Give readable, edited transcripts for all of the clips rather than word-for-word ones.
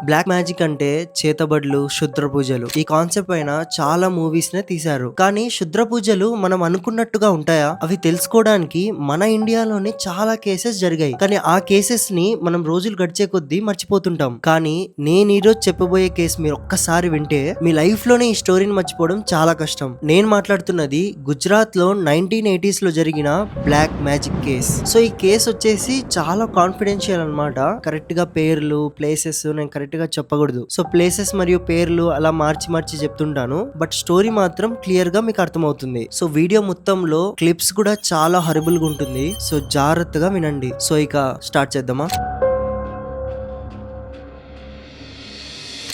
Black magic అంటే చేతబడులు, క్షుద్ర పూజలు. ఈ కాన్సెప్ట్ పైన చాలా మూవీస్ నే తీశారు. కానీ క్షుద్ర పూజలు మనం అనుకున్నట్టుగా ఉంటాయా? అవి తెలుసుకోవడానికి మన ఇండియాలోనే చాలా కేసెస్ జరిగాయి. కానీ ఆ కేసెస్ ని మనం రోజులు గడిచే కొద్దీ మర్చిపోతుంటాం. కానీ నేను ఈరోజు చెప్పబోయే కేసు మీరు ఒక్కసారి వింటే మీ లైఫ్ లోనే ఈ స్టోరీని మర్చిపోవడం చాలా కష్టం. నేను మాట్లాడుతున్నది గుజరాత్ లో 1980s లో జరిగిన బ్లాక్ మ్యాజిక్ కేస్. సో ఈ కేసు వచ్చేసి చాలా కాన్ఫిడెన్షియల్ అన్నమాట. కరెక్ట్ గా పేర్లు, ప్లేసెస్ నేను కరెక్ట్ గా చెప్పకూడదు. సో ప్లేసెస్ మరియు పేర్లు అలా మార్చి మార్చి చెప్తుంటాను. బట్ స్టోరీ మాత్రం క్లియర్ గా మీకు అర్థమవుతుంది. సో వీడియో మొత్తంలో క్లిప్స్ కూడా చాలా హరిబుల్ గా ఉంటుంది. సో జాగ్రత్తగా వినండి. సో ఇక స్టార్ట్ చేద్దామా?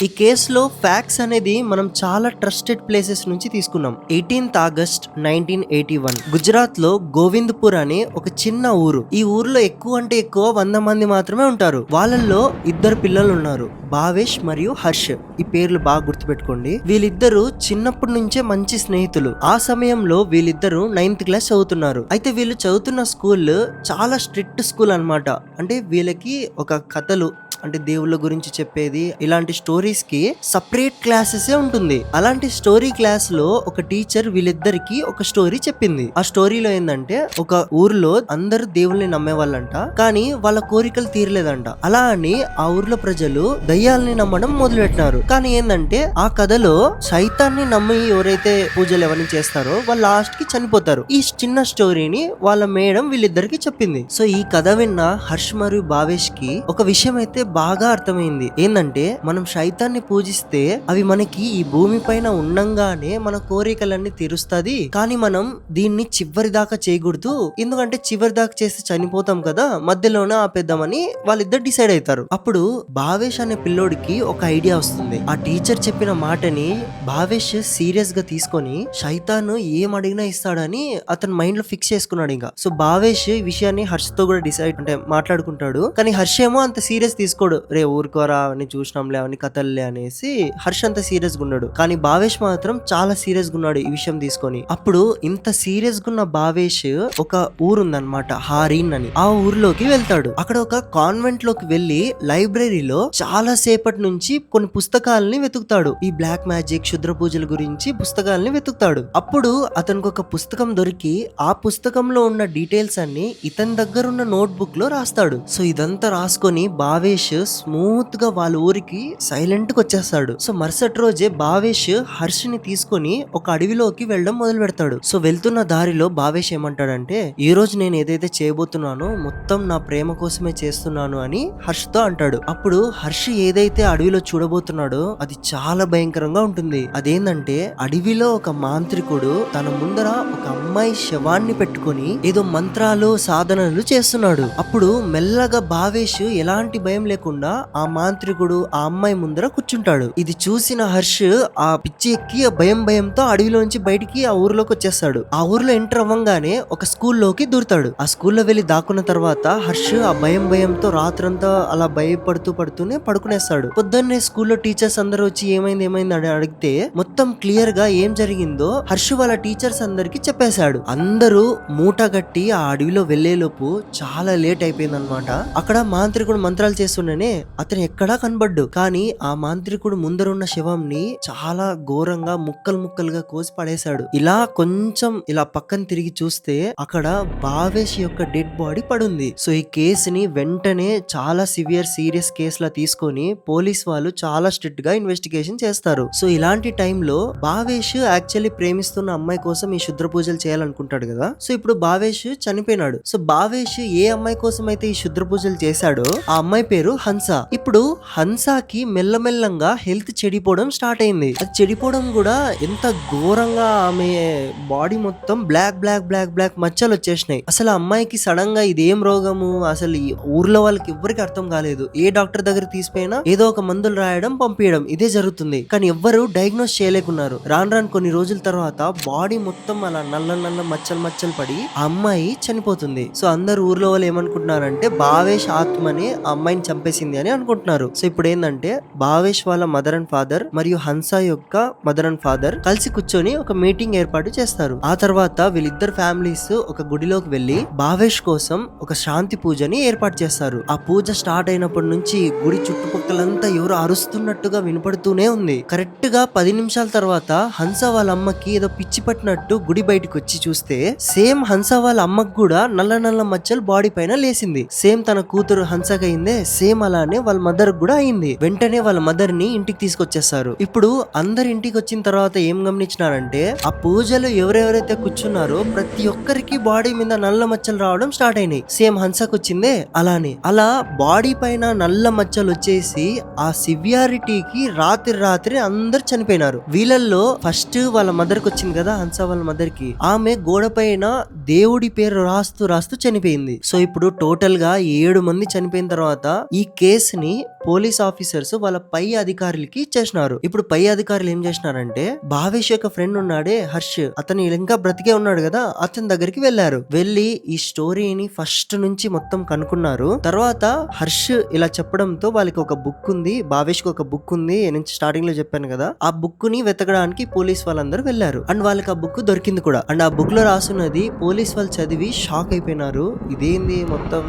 ఈ కేసులో ఫ్యాక్ట్స్ అనేది మనం చాలా ట్రస్టెడ్ ప్లేసెస్ నుంచి తీసుకున్నాం. 18th August 1981 గుజరాత్ లో గోవింద్పూర్ అనే ఒక చిన్న ఊరు. ఈ ఊర్లో ఎక్కువ అంటే ఎక్కువ 100 మంది మాత్రమే ఉంటారు. వాళ్ళల్లో 2 పిల్లలు ఉన్నారు, భావేష్ మరియు హర్ష్. ఈ పేర్లు బాగా గుర్తుపెట్టుకోండి. వీళ్ళిద్దరూ చిన్నప్పటి నుంచే మంచి స్నేహితులు. ఆ సమయంలో వీళ్ళిద్దరూ 9th క్లాస్ చదువుతున్నారు. అయితే వీళ్ళు చదువుతున్న స్కూల్ చాలా స్ట్రిక్ట్ స్కూల్ అన్నమాట. అంటే వీళ్ళకి ఒక కథలు అంటే దేవుళ్ళ గురించి చెప్పేది, ఇలాంటి స్టోరీస్ కి సపరేట్ క్లాసెస్ ఉంటుంది. అలాంటి స్టోరీ క్లాస్ లో ఒక టీచర్ వీళ్ళిద్దరికి ఒక స్టోరీ చెప్పింది. ఆ స్టోరీలో ఏంటంటే ఒక ఊర్లో అందరు దేవుళ్ళని నమ్మేవాళ్ళంట, కానీ వాళ్ళ కోరికలు తీరలేదంట. అలా అని ఆ ఊర్లో ప్రజలు దయ్యాలని నమ్మడం మొదలు పెట్టినారు. కానీ ఏంటంటే ఆ కథలో సైతాన్ని నమ్మి ఎవరైతే పూజలు ఎవరిని చేస్తారో వాళ్ళు లాస్ట్ కి చనిపోతారు. ఈ చిన్న స్టోరీని వాళ్ళ మేడం వీళ్ళిద్దరికి చెప్పింది. సో ఈ కథ విన్న హర్ష్ మరియు భావేష్ కి ఒక విషయం అయితే బాగా అర్థమైంది. ఏంటంటే మనం శైతాన్ని పూజిస్తే అవి మనకి ఈ భూమి పైన ఉండంగానే మన కోరికలన్నీ తీరుస్తుంది. కానీ మనం దీన్ని చివరి దాకా చేయకూడదు. ఎందుకంటే చివరి దాకా చేస్తే చనిపోతాం కదా, మధ్యలోనే ఆపేద్దామని వాళ్ళిద్దరు డిసైడ్ అవుతారు. అప్పుడు భావేష్ అనే పిల్లోడికి ఒక ఐడియా వస్తుంది. ఆ టీచర్ చెప్పిన మాటని భావేష్ సీరియస్ గా తీసుకొని శైతాను ఏం అడిగినా ఇస్తాడని అతని మైండ్ లో ఫిక్స్ చేసుకున్నాడు. ఇంకా సో భావేష్ ఈ విషయాన్ని హర్ష్ తో కూడా డిసైడ్ అంటే మాట్లాడుకుంటాడు. కానీ హర్ష్ ఏమో అంత సీరియస్ తీసుకోడు. రే ఊరుకోరా అని చూసినాంలే అని కథల్లే అనేసి హర్ష్ అంత సీరియస్ గా ఉన్నాడు. కానీ భావేష్ మాత్రం చాలా సీరియస్ గా ఉన్నాడు ఈ విషయం తీసుకొని. అప్పుడు ఇంత సీరియస్ గా ఉన్న భావేష్ ఒక ఊరుందన్నమాట, హారీన్ అని. ఆ ఊర్లోకి వెళ్తాడు. అక్కడ ఒక కాన్వెంట్ లోకి వెళ్లి లైబ్రరీలో చాలా సేపటి నుంచి కొన్ని పుస్తకాలని వెతుకుతాడు. ఈ బ్లాక్ మ్యాజిక్, క్షుద్ర పూజల గురించి పుస్తకాలని వెతుకుతాడు. అప్పుడు అతనికి ఒక పుస్తకం దొరికి ఆ పుస్తకంలో ఉన్న డీటెయిల్స్ అన్ని ఇతని దగ్గర ఉన్న నోట్ బుక్ లో రాస్తాడు. సో ఇదంతా రాసుకొని భావేష్ స్మూత్ గా వాళ్ళ ఊరికి సైలెంట్ గా వచ్చేస్తాడు. సో మరుసటి రోజే భావేష్ హర్ష్ ని తీసుకొని ఒక అడవిలోకి వెళ్ళడం మొదలు పెడతాడు. సో వెళ్తున్న దారిలో భావేష్ ఏమంటాడంటే, ఈ రోజు నేను ఏదైతే చేయబోతున్నానో మొత్తం నా ప్రేమ కోసమే చేస్తున్నాను అని హర్ష్ తో అంటాడు. అప్పుడు హర్ష్ ఏదైతే అడవిలో చూడబోతున్నాడో అది చాలా భయంకరంగా ఉంటుంది. అదేంటంటే అడవిలో ఒక మాంత్రికుడు తన ముందర ఒక అమ్మాయి శవాన్ని పెట్టుకొని ఏదో మంత్రాలు సాధనలు చేస్తున్నాడు. అప్పుడు మెల్లగా భావేష్ ఎలాంటి భయం లేకుండా ఆ మాంత్రికుడు ఆ అమ్మాయి ముందర కూర్చుంటాడు. ఇది చూసిన హర్ష్ ఆ పిచ్చి ఎక్కి ఆ భయంతో అడవిలోంచి బయటికి ఆ ఊర్లోకి వచ్చేస్తాడు. ఆ ఊర్లో ఎంటర్ అవ్వంగానే ఒక స్కూల్లోకి దూరుతాడు. ఆ స్కూల్లో వెళ్లి దాక్కున్న తర్వాత హర్ష్ ఆ భయంతో రాత్రంతా అలా పడుతూనే పడుకునేస్తాడు. పొద్దున్నే స్కూల్లో టీచర్స్ అందరూ వచ్చి ఏమైంది అని అడిగితే మొత్తం క్లియర్ గా ఏం జరిగిందో హర్ష్ వాళ్ళ టీచర్స్ అందరికి చెప్పేశాడు. అందరూ మూట గట్టి ఆ అడవిలో వెళ్లేలోపు చాలా లేట్ అయిపోయింది అనమాట. అక్కడ మాంత్రికుడు మంత్రాలు చేస్తుండేనే అతను ఎక్కడా కనబడ్డు. కానీ ఆ మాంత్రికుడు ముందరున్న శవంని చాలా ఘోరంగా ముక్కలుగా కోసి పడేశాడు. ఇలా కొంచెం ఇలా పక్కన తిరిగి చూస్తే అక్కడ భావేష్ యొక్క డెడ్ బాడీ పడుంది. సో ఈ కేసుని వెంటనే చాలా సీరియస్ కేసులా తీసుకొని పోలీస్ వాళ్ళు చాలా స్ట్రిక్ట్ గా ఇన్వెస్టిగేషన్ చేస్తారు. సో ఇలాంటి టైంలో భావేష్ యాక్చువల్లీ ప్రేమిస్తున్న అమ్మాయి కోసం ఈ క్షుద్ర పూజలు చేయాలనుకుంటాడు కదా. సో ఇప్పుడు భావేష్ చనిపోయినాడు. సో భావేష్ ఏ అమ్మాయి కోసం అయితే ఈ క్షుద్ర పూజలు చేశాడో ఆ అమ్మాయి పేరు హన్స. ఇప్పుడు హన్సాకి మెల్లమెల్లంగా హెల్త్ చెడిపోవడం స్టార్ట్ అయింది. అది చెడిపోవడం కూడా ఎంత ఘోరంగా, ఆమె బాడీ మొత్తం బ్లాక్ మచ్చలు వచ్చేసినాయి. అసలు అమ్మాయికి సడన్ గా ఇదేం రోగము అసలు ఈ ఊర్లో వాళ్ళకి ఎవ్వరికి అర్థం కాలేదు. ఏ డాక్టర్ దగ్గర తీసిపోయినా ఏదో ఒక మందులు రాయడం పంపించడం ఇదే జరుగుతుంది. కానీ ఎవ్వరు డయాగ్నోస్ చేయలేకున్నారు. రాను కొన్ని రోజుల తర్వాత బాడీ మొత్తం అలా నల్ల మచ్చలు పడి ఆ అమ్మాయి చనిపోతుంది. సో అందరు ఊర్లో వాళ్ళు ఏమనుకుంటున్నారంటే భావేష్ ఆత్మని ఆ అమ్మాయిని చంపేసి చంపేసింది అని అనుకుంటున్నారు. సో ఇప్పుడు ఏంటంటే భావేష్ వాళ్ళ మదర్ అండ్ ఫాదర్ మరియు హన్స యొక్క మదర్ అండ్ ఫాదర్ కలిసి కూర్చొని ఒక మీటింగ్ ఏర్పాటు చేస్తారు. ఆ తర్వాత వీళ్ళిద్దరు ఫ్యామిలీస్ ఒక గుడిలోకి వెళ్లి భావేష్ కోసం ఒక శాంతి పూజని ఏర్పాటు చేస్తారు. ఆ పూజ స్టార్ట్ అయినప్పటి నుంచి గుడి చుట్టుపక్కలంతా ఎవరు అరుస్తున్నట్టుగా వినపడుతూనే ఉంది. కరెక్ట్ గా 10 నిమిషాల తర్వాత హన్స వాళ్ళ అమ్మకి ఏదో పిచ్చి పట్టినట్టు గుడి బయటకు వచ్చి చూస్తే సేమ్ హన్స వాళ్ళ అమ్మకు కూడా నల్ల నల్ల మచ్చలు బాడీ పైన లేసింది. సేమ్ తన కూతురు హన్సకి అయిందే సేమ్ అలానే వాళ్ళ మదర్ కూడా అయింది. వెంటనే వాళ్ళ మదర్ ని ఇంటికి తీసుకొచ్చేస్తారు. ఇప్పుడు అందరు ఇంటికి వచ్చిన తర్వాత ఏం గమనించినారంటే ఆ పూజలో ఎవరెవరైతే కూర్చున్నారో ప్రతి ఒక్కరికి బాడీ మీద నల్ల మచ్చలు రావడం స్టార్ట్ అయినాయి. సేమ్ హన్సకు వచ్చిందే అలానే. అలా బాడీ పైన నల్ల మచ్చలు వచ్చేసి ఆ సివియారిటీకి రాత్రి అందరు చనిపోయినారు. వీళ్ళల్లో ఫస్ట్ వాళ్ళ మదర్ కి వచ్చింది కదా హన్స వాళ్ళ మదర్ కి, ఆమె గోడ పైన దేవుడి పేరు రాస్తూ చనిపోయింది. సో ఇప్పుడు టోటల్ గా 7 మంది చనిపోయిన తర్వాత ఈ కేసుని పోలీస్ ఆఫీసర్స్ వాళ్ళ పై అధికారులకి ఇచ్చేసినారు. ఇప్పుడు పై అధికారులు ఏం చేసినారంటే భావేష్ యొక్క ఫ్రెండ్ ఉన్నాడే హర్ష్, అతను ఇంకా బ్రతికే ఉన్నాడు కదా, అతని దగ్గరికి వెళ్లారు. వెళ్లి ఈ స్టోరీని ఫస్ట్ నుంచి మొత్తం కనుక్కున్నారు. తర్వాత హర్ష్ ఇలా చెప్పడంతో వాళ్ళకి ఒక బుక్ ఉంది, భావేష్ కి ఒక బుక్ ఉంది, నేను స్టార్టింగ్ లో చెప్పాను కదా, ఆ బుక్ ని వెతకడానికి పోలీస్ వాళ్ళందరూ వెళ్లారు. అండ్ వాళ్ళకి ఆ బుక్ దొరికింది కూడా. అండ్ ఆ బుక్ లో రాసున్నది పోలీస్ వాళ్ళు చదివి షాక్ అయిపోయినారు. ఇదేంది మొత్తం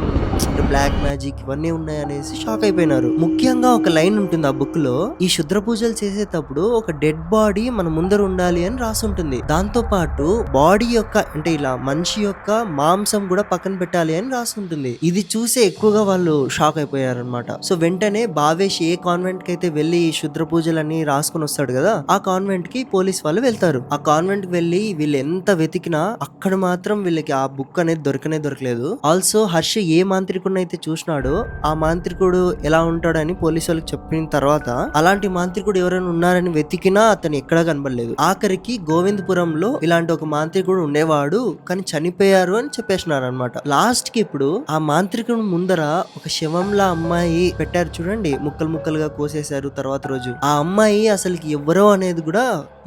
బ్లాక్ మ్యాజిక్ ఇవన్నీ ఉన్నాయి అనేసి షాక్ అయిపోయినారు. ముఖ్యంగా ఒక లైన్ ఉంటుంది ఆ బుక్ లో, ఈ శుద్ర పూజలు చేసేటప్పుడు ఒక డెడ్ బాడీ మన ముందర ఉండాలి అని రాసి ఉంటుంది. దాంతో పాటు బాడీ యొక్క అంటే ఇలా మనిషి యొక్క మాంసం కూడా పక్కన పెట్టాలి అని రాసి ఉంటుంది. ఇది చూసే ఎక్కువగా వాళ్ళు షాక్ అయిపోయారు అనమాట. సో వెంటనే భావేష్ ఏ కాన్వెంట్ కి అయితే వెళ్లి శుద్ర పూజలన్నీ రాసుకుని వస్తాడు కదా, ఆ కాన్వెంట్ కి పోలీస్ వాళ్ళు వెళ్తారు. ఆ కాన్వెంట్ కి వెళ్లి వీళ్ళు ఎంత వెతికినా అక్కడ మాత్రం వీళ్ళకి ఆ బుక్ అనేది దొరకలేదు. ఆల్సో హర్ష ఏ మాంత్రికుడిని అయితే చూసినాడో ఆ మాంత్రికుడు ఎలా ఉంటాడని పోలీసు వాళ్ళకి చెప్పిన తర్వాత అలాంటి మాంత్రికుడు ఎవరైనా ఉన్నారని వెతికినా అతను ఎక్కడా కనబడలేదు. ఆఖరికి గోవిందపురంలో ఇలాంటి ఒక మాంత్రికుడు ఉండేవాడు కానీ చనిపోయారు అని చెప్పేసినారు అనమాట. లాస్ట్ కి ఇప్పుడు ఆ మాంత్రికుడు ముందర ఒక శవంలా అమ్మాయి పెట్టారు చూడండి, ముక్కలుగా కోసేశారు. తర్వాత రోజు ఆ అమ్మాయి అసలుకి ఎవరో అనేది కూడా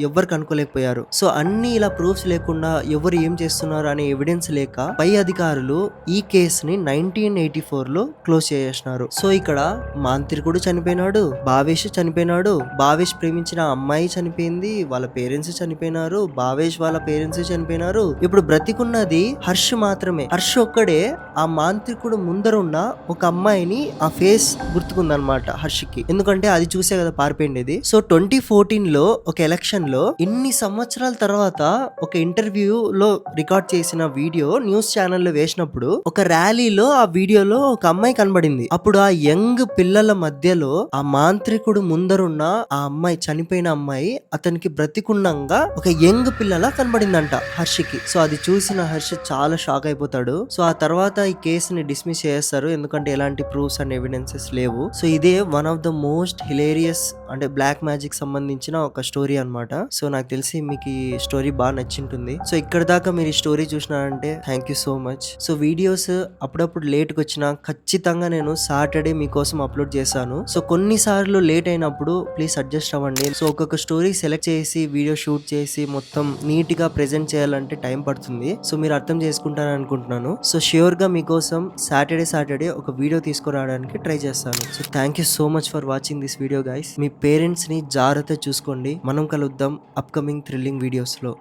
ఎవ్వరు కనుక్కోలేకపోయారు. సో అన్ని ఇలా ప్రూఫ్స్ లేకుండా ఎవరు ఏం చేస్తున్నారు అనే ఎవిడెన్స్ లేక పై అధికారులు ఈ కేసుని 1984 లో క్లోజ్ చేసేసినారు. సో ఇక్కడ మాంత్రికుడు చనిపోయినాడు, భావేష్ చనిపోయినాడు, భావేష్ ప్రేమించిన అమ్మాయి చనిపోయింది, వాళ్ళ పేరెంట్స్ చనిపోయినారు, భావేష్ వాళ్ళ పేరెంట్స్ చనిపోయినారు. ఇప్పుడు బ్రతికున్నది హర్ష్ మాత్రమే. హర్ష్ ఒక్కడే ఆ మాంత్రికుడు ముందరున్న ఒక అమ్మాయిని ఆ ఫేస్ గుర్తుకుందనమాట హర్షకి, ఎందుకంటే అది చూసే కదా పారిపోయిండేది. సో 2014 లో ఒక ఎలక్షన్ లో ఇన్ని సంవత్సరాల తర్వాత ఒక ఇంటర్వ్యూ లో రికార్డ్ చేసిన వీడియో న్యూస్ ఛానల్ లో వేసినప్పుడు ఒక ర్యాలీలో ఆ వీడియోలో ఒక అమ్మాయి కనబడింది. అప్పుడు ఆ యంగ్ పిల్లల మధ్యలో ఆ మాంత్రికుడు ముందరున్న ఆ అమ్మాయి, చనిపోయిన అమ్మాయి అతనికి బ్రతికున్నంగా ఒక యంగ్ పిల్లలా కనబడిందంట హర్షకి. సో అది చూసిన హర్ష చాలా షాక్ అయిపోతాడు. సో ఆ తర్వాత ఈ కేసుని డిస్మిస్ చేస్తారు, ఎందుకంటే ఎలాంటి ప్రూఫ్స్ అండ్ ఎవిడెన్సెస్ లేవు. సో ఇదే one of the most hilarious అంటే బ్లాక్ మ్యాజిక్ సంబంధించిన ఒక స్టోరీ అన్నమాట. సో నాకు తెలిసి మీకు ఈ స్టోరీ బాగా నచ్చింటుంది. సో ఇక్కడ దాకా మీరు ఈ స్టోరీ చూసినారంటే thank you so much. So videos అప్పుడప్పుడు లేట్కి వచ్చినా ఖచ్చితంగా నేను సాటర్డే మీకోసం అప్లోడ్ చేశాను. సో కొన్నిసార్లు లేట్ అయినప్పుడు ప్లీజ్ అడ్జస్ట్ అవ్వండి. సో ఒక్కొక్క స్టోరీ సెలెక్ట్ చేసి వీడియో షూట్ చేసి మొత్తం నీట్ గా ప్రెజెంట్ చేయాలంటే టైం పడుతుంది. సో మీరు అర్థం చేసుకుంటారని అనుకుంటున్నాను. సో ష్యూర్ గా మీకోసం సాటర్డే ఒక వీడియో తీసుకురావడానికి ట్రై చేస్తాను. So thank you so much for watching this video guys. Me parents ని జాగ్రత్త చూసుకోండి. మనం కలుద్దాం అప్కమింగ్ థ్రిల్లింగ్ వీడియోస్ లో.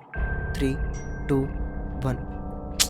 3, 2, 1